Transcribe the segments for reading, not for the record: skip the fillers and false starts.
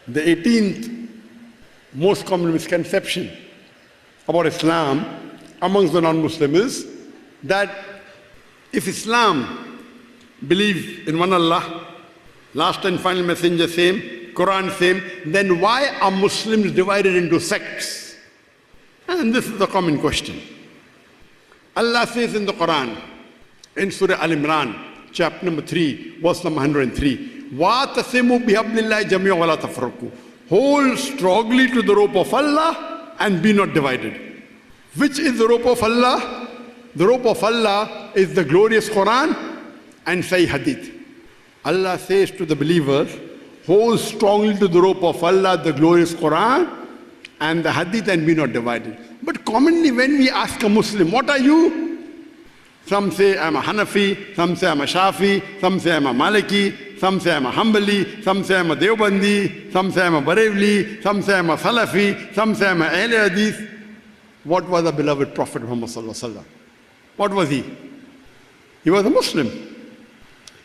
The 18th most common misconception about Islam amongst the non-Muslims is that if Islam believes in one Allah, last and final messenger same, Quran same, then why are Muslims divided into sects? And this is the common question. Allah says in the Quran, in Surah Al-Imran, chapter number 3, verse number 103, وَاتَصِمُوا بِحَبْلِ اللَّهِ جَمِيعًا وَلَا تَفَرَّقُوا. Hold strongly to the rope of Allah and be not divided. Which is the rope of Allah? The rope of Allah is the glorious Quran and Sahih Hadith. Allah says to the believers, hold strongly to the rope of Allah, the glorious Quran and the Hadith, and be not divided. But commonly when we ask a Muslim, what are you? Some say I'm a Hanafi, some say I'm a Shafi, some say I'm a Maliki, some say I'm a Hanbali, some say I'm a Deobandi, some say I'm a Barevli, some say I'm a Salafi, some say I'm a Ahle Hadith. What was the beloved Prophet Muhammad Sallallahu Alaihi Wasallam? What was he? He was a Muslim.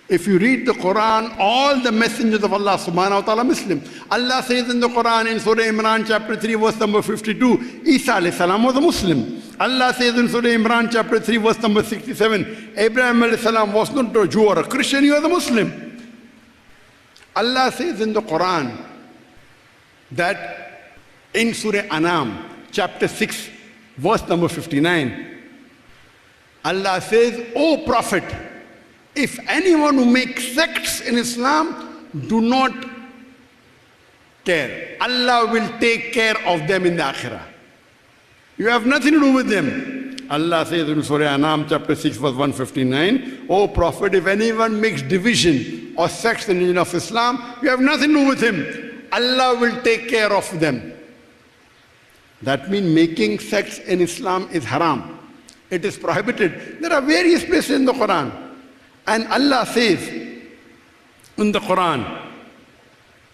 If you read the Quran, all the messengers of Allah subhanahu wa ta'ala Muslim. Allah says in the Quran in Surah Imran chapter 3 verse number 52, Isa alayhi salam was a Muslim. Allah says in Surah Imran chapter 3 verse number 67, Abraham alayhi salam was not a Jew or a Christian, he was a Muslim. Allah says in the Quran that in Surah Anam chapter 6 verse number 59, Allah says, O Prophet, if anyone who makes sects in Islam, do not care. Allah will take care of them in the Akhirah. You have nothing to do with them. Allah says in Surah Anam chapter 6 verse 159, O Prophet, if anyone makes division or sects in the religion of Islam, you have nothing to do with him. Allah will take care of them. That means making sects in Islam is haram. It is prohibited. There are various places in the Quran. And Allah says in the Quran,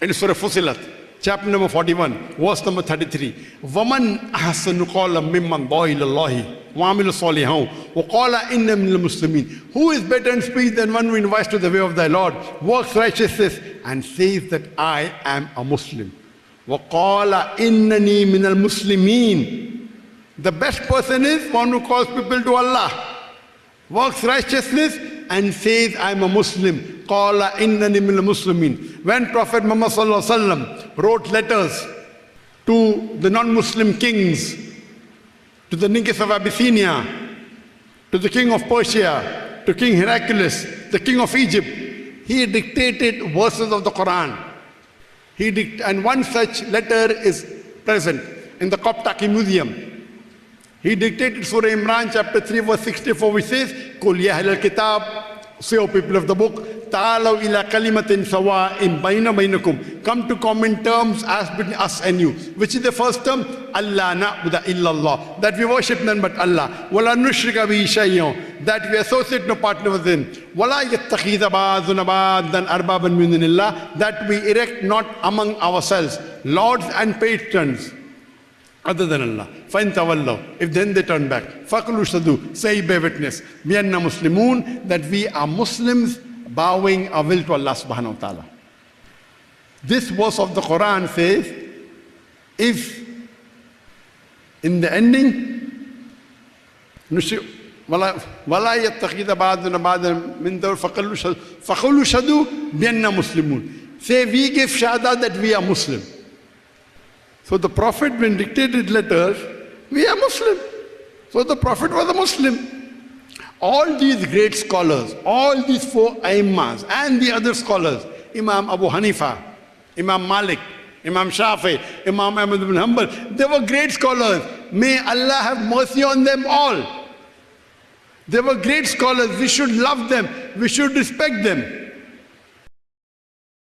in Surah Fusilat, chapter number 41, verse number 33, وَمَنْ أَحْسَنُ قَوْلًا مِمَّنْ دَعَا إِلَى اللَّهِ وَعَمِلَ صَالِحًا وَقَالَ إِنَّ مِنَ الْمُسْلِمِينَ. Who is better in speech than one who invites to the way of thy Lord, works righteousness, and says that I am a Muslim? وَقَالَ إِنَّنِي مِنَ الْمُسْلِمِينَ. The best person is one who calls people to Allah, works righteousness, and says, I'm a Muslim. Qala innani minal muslimin. When Prophet Muhammad Sallallahu Alaihi Wasallam wrote letters to the non-Muslim kings, to the Ninkas of Abyssinia, to the king of Persia, to King Heraclius, the king of Egypt, he dictated verses of the Quran. And one such letter is present in the Koptaki Museum. He dictated Surah Imran chapter 3 verse 64, which says, Qul ya ahlal kitab, say, O people of the book, ta'alaw ila kalimatin sawa'in bayna baynakum. Come to common terms as between us and you. Which is the first term? Allah na'budu illallah. That we worship none but Allah. Wala nushrika bihi shay'an. That we associate no partner with him. Wala yattakhidha ba'duna ba'dan arbaban min dunillah. That we erect not among ourselves lords and patrons other than Allah. فَإِن تَوَلَّوْا. If then they turn back, فَقُلُوا شَهِدُوا. Say, bear witness, بِأَنَّا مُسْلِمُونَ, that we are Muslims bowing our will to Allah subhanahu wa ta'ala. This verse of the Quran says, if in the ending, وَلَا يَتَّخِذَ بَعْضُنَا بَعْضًا مِنْ دَوْرٍ فَقُلُوا شَهِدُوا بِأَنَّا مُسْلِمُونَ. Say, we give shahada that we are Muslim. So the Prophet, when dictated letters, we are Muslim. So the Prophet was a Muslim. All these great scholars, all these four Aimmas and the other scholars, Imam Abu Hanifa, Imam Malik, Imam Shafi, Imam Ahmad ibn Hanbal, they were great scholars. May Allah have mercy on them all. They were great scholars. We should love them. We should respect them.